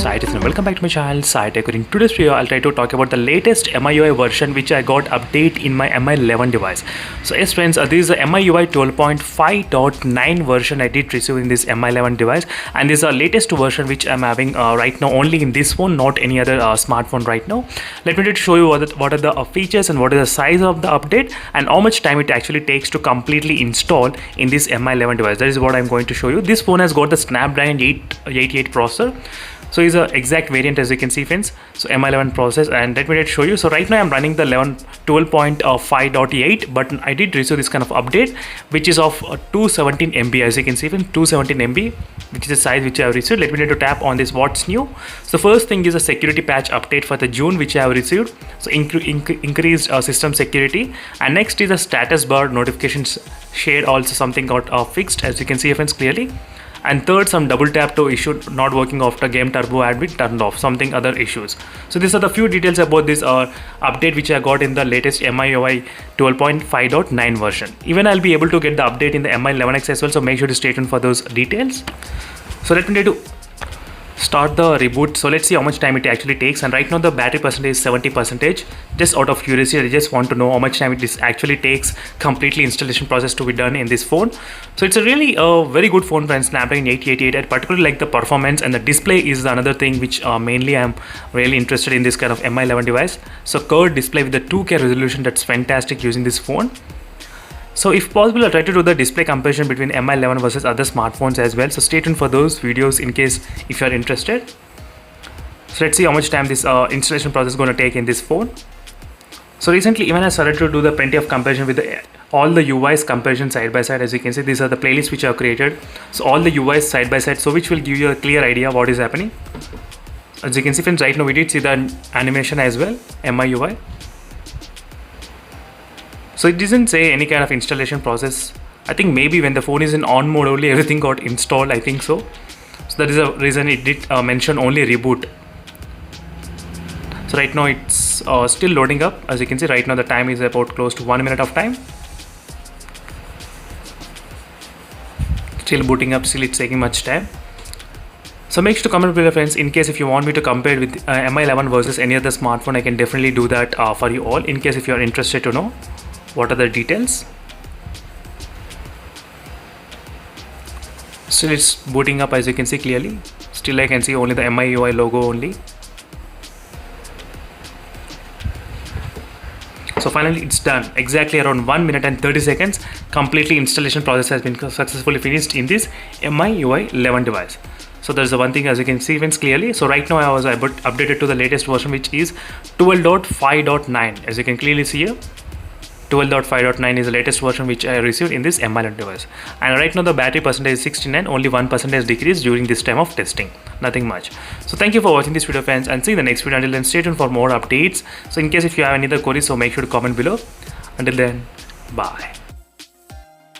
Sai and welcome back to my channel Sai Tech. In today's video, I'll try to talk about the latest MIUI version which I got update in my MI11 device. So yes friends, this is the MIUI 12.5.9 version I did receive in this MI11 device, and this is the latest version which I'm having right now only in this phone, not any other smartphone right now. Let me try to show you what are the features and what is the size of the update and how much time it actually takes to completely install in this MI11 device. That is what I'm going to show you. This phone has got the Snapdragon 888 processor. So is the exact variant, as you can see friends. So MI11 process, and let me show you. So right now I'm running the 12.5.8, but I did receive this kind of update which is of 217 MB, as you can see friends, 217 MB, which is the size which I have received. Let me to tap on this what's new. So first thing is a security patch update for the June which I have received. So increased system security, and next is a status bar notifications shade, also something got fixed, as you can see friends clearly. And third, some double tap to issue not working after game turbo had been turned off, something other issues. So these are the few details about this update which I got in the latest MIUI 12.5.9 version. Even I'll be able to get the update in the MI11X as well, so make sure to stay tuned for those details. So let me try to start the reboot. So let's see how much time it actually takes, and right now the battery percentage is 70%. Just out of curiosity, I just want to know how much time it actually takes completely installation process to be done in this phone. So it's a really very good phone for Snapdragon 888. I particularly like the performance, and the display is another thing which mainly I'm really interested in this kind of MI11 device. So curved display with the 2K resolution, that's fantastic using this phone. So if possible, I'll try to do the display comparison between MI11 versus other smartphones as well. So stay tuned for those videos in case if you are interested. So let's see how much time this installation process is going to take in this phone. So recently even I started to do the plenty of comparison with all the UIs comparison side by side. As you can see, these are the playlists which I have created. So all the UIs side by side, so which will give you a clear idea what is happening. As you can see friends, right now we did see the animation as well, MIUI. So it doesn't say any kind of installation process. I think maybe when the phone is in on mode only everything got installed, I think so. So that is the reason it did mention only reboot. So right now it's still loading up. As you can see, right now the time is about close to 1 minute of time. Still booting up, still it's taking much time. So make sure to comment below friends, in case if you want me to compare it with MI11 versus any other smartphone. I can definitely do that for you all, in case if you are interested to know what are the details. Still it's booting up, as you can see clearly. Still I can see only the MIUI logo only. So finally it's done. Exactly around 1 minute and 30 seconds. Completely installation process has been successfully finished in this MIUI 11 device. So there's the one thing, as you can see friends clearly. So right now I was updated to the latest version which is 12.5.9. as you can clearly see here. 12.5.9 is the latest version which I received in this MI11 device, and right now the battery percentage is 69, only 1% decrease during this time of testing, nothing much. So thank you for watching this video friends, and see you in the next video. Until then, stay tuned for more updates. So in case if you have any other queries, so make sure to comment below. Until then, bye.